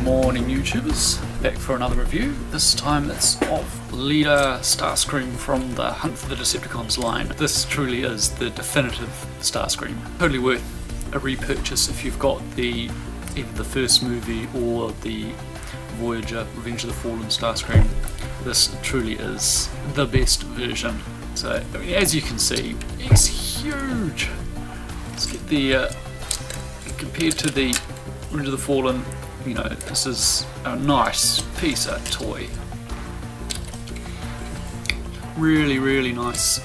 Morning YouTubers, back for another review. This time it's of leader Starscream from the Hunt for the Decepticons line. This truly is the definitive Starscream. Totally worth a repurchase if you've got either the first movie or the Voyager Revenge of the Fallen Starscream. This truly is the best version. So I mean, as you can see, it's huge. Let's get the compared to the Revenge of the Fallen, you know, this is a nice piece of toy. Really nice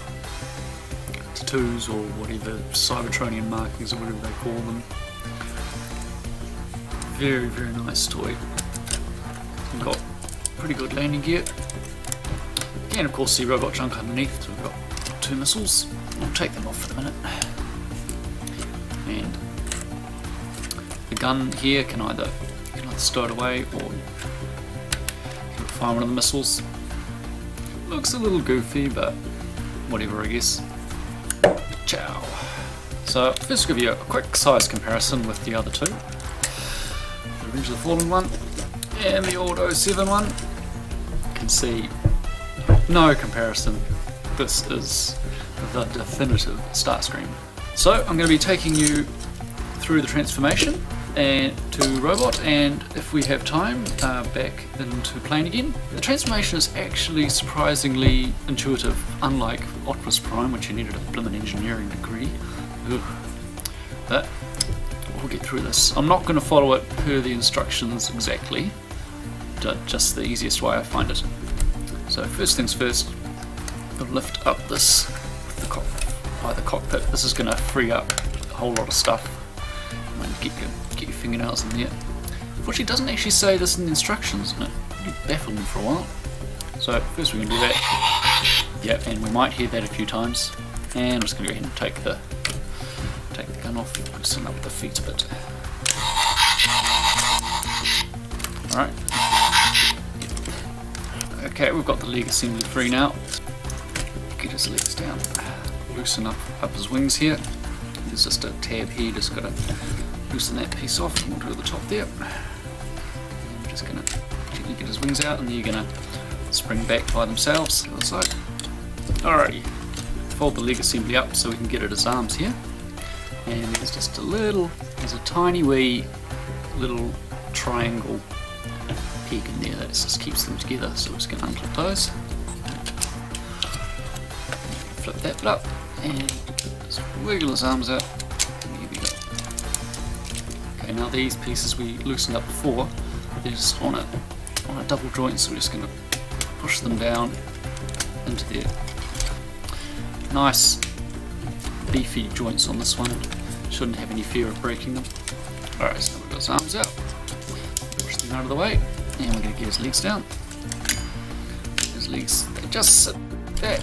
tattoos or whatever, Cybertronian markings or whatever they call them. Very nice toy. We've got pretty good landing gear. And of course the robot junk underneath, so we've got 2 missiles. I'll take them off for the minute. And the gun here can either stow it away or you can fire one of the missiles. Looks a little goofy, but whatever, I guess. Ciao. So first I'll give you a quick size comparison with the other two. The Revenge of the Fallen one and the old 07 one. You can see no comparison. This is the definitive Starscream. So I'm going to be taking you through the transformation and to robot, and if we have time, back into plane again. The transformation is actually surprisingly intuitive, unlike Optimus Prime, which you needed a blimmin' engineering degree. Ugh. But we'll get through this. I'm not going to follow it per the instructions exactly, just the easiest way I find it. So first things first, I'll lift up this by the cockpit. This is going to free up a whole lot of stuff. Get your fingernails in there. Unfortunately, it doesn't actually say this in the instructions, and it really baffled me for a while. So first we're going to do that. Yep, and we might hear that a few times. And I'm just going to go ahead and take the gun off, loosen up the feet a bit. Alright. Yep. Okay, we've got the leg assembly free now. Get his legs down. Loosen up his wings here. There's just a tab here, just got to loosen that piece off and we'll do the top there. And we're just going to gently get his wings out, and they're going to spring back by themselves. The other side. Alrighty, fold the leg assembly up so we can get at his arms here. And there's just there's a tiny wee little triangle peg in there that just keeps them together. So we're just going to unclip those. Flip that bit up and just wiggle his arms out. Here we go. Okay, now these pieces we loosened up before, they're just on a double joint, so we're just going to push them down into there. Nice beefy joints on this one. Shouldn't have any fear of breaking them. Alright, so we've got his arms out. Push them out of the way, and we're going to get his legs down. His legs, they just sit there.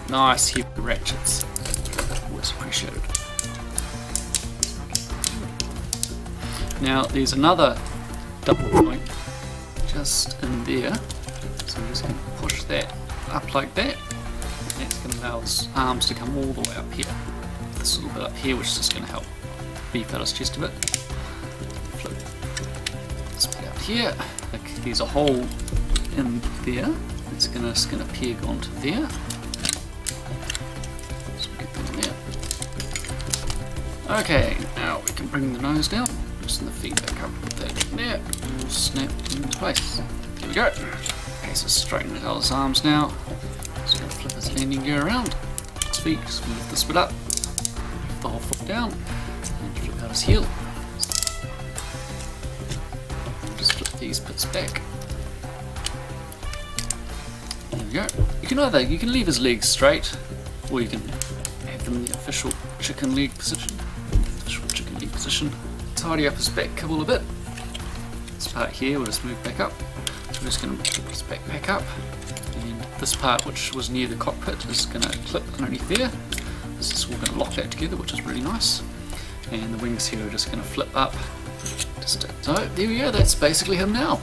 Nice heavy ratchets, always appreciated. Now there's another double joint just in there, so we're just going to push that up like that. That's going to allow his arms to come all the way up here. This little bit up here, which is just going to help beef out his chest a bit. Flip this bit out here. There's a hole in there. It's going to peg onto there. Okay, now we can bring the nose down, loosen the feet back up, put that in there, and snap into place. There we go. Okay, so straighten out his arms now. Just going to flip his landing gear around. His feet, just going to lift this bit up, lift the whole foot down, and flip out his heel. Just flip these bits back. There we go. You can leave his legs straight, or you can have them in the official chicken leg position. Tidy up his back kibble a bit. This part here we'll just move back up. So we're just going to put his back up. And this part, which was near the cockpit, is going to clip underneath there. This is all going to lock that together, which is really nice. And the wings here are just going to flip up. So there we go, that's basically him now.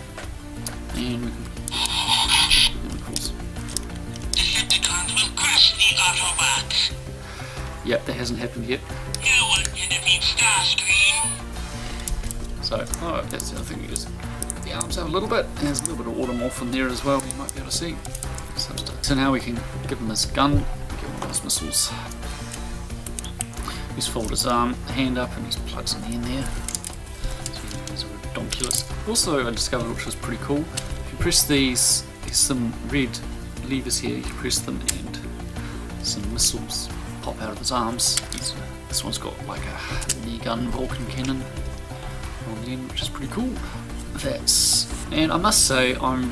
And we can... And of course... Decepticons will crush the Autobots. Yep, that hasn't happened yet. You want enemy Starscream. So, oh, that's the other thing, you just the arms out a little bit, and there's a little bit of automorph in there as well, you might be able to see. So now we can give him this gun, get one of those missiles. Just fold his hand up and just plugs in the end there. So he's a redonkulous. Also I discovered, which was pretty cool, if you press these, there's some red levers here, you press them and some missiles pop out of his arms. This one's got like a knee gun Vulcan cannon on the end, which is pretty cool. And I must say I'm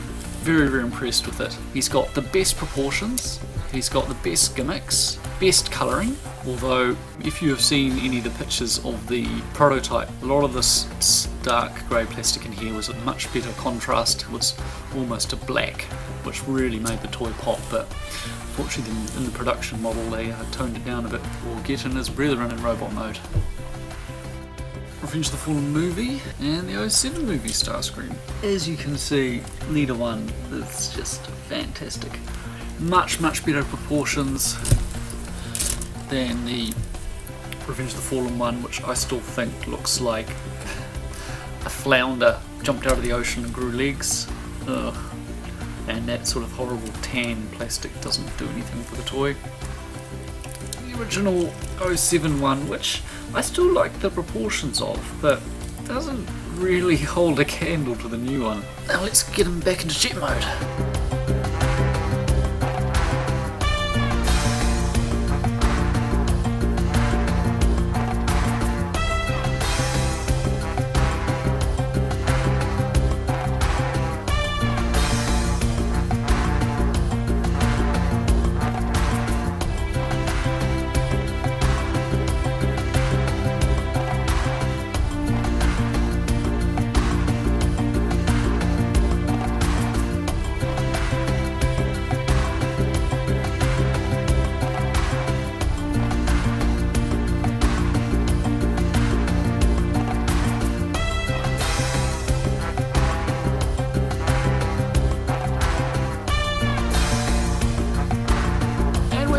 very, very impressed with it. He's got the best proportions, he's got the best gimmicks, best colouring, although if you have seen any of the pictures of the prototype, a lot of this dark grey plastic in here was a much better contrast, it was almost a black, which really made the toy pop, but unfortunately in the production model they toned it down a bit for Get and his brethren in robot mode. Revenge of the Fallen movie and the 07 movie Starscream. As you can see, Leader 1 is just fantastic. Much better proportions than the Revenge of the Fallen one, which I still think looks like a flounder jumped out of the ocean and grew legs. Ugh. And that sort of horrible tan plastic doesn't do anything for the toy. The original 07 one, which I still like the proportions of, but doesn't really hold a candle to the new one. Now let's get him back into jet mode.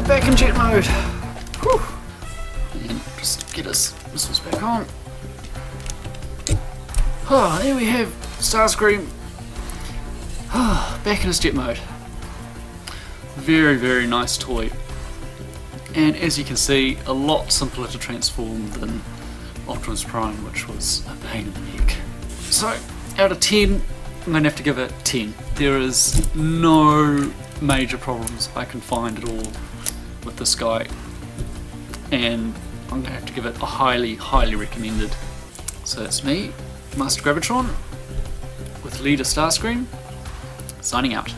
Back in jet mode. Whew. And just get his missiles back on. Oh, there we have Starscream. Back in his jet mode. Very, very nice toy. And as you can see, a lot simpler to transform than Optimus Prime, which was a pain in the neck. So, out of 10, I'm going to have to give it 10. There is no major problems I can find at all with this guy, and I'm going to have to give it a highly recommended. So that's me, Master Gravitron, with Leader Starscream, signing out.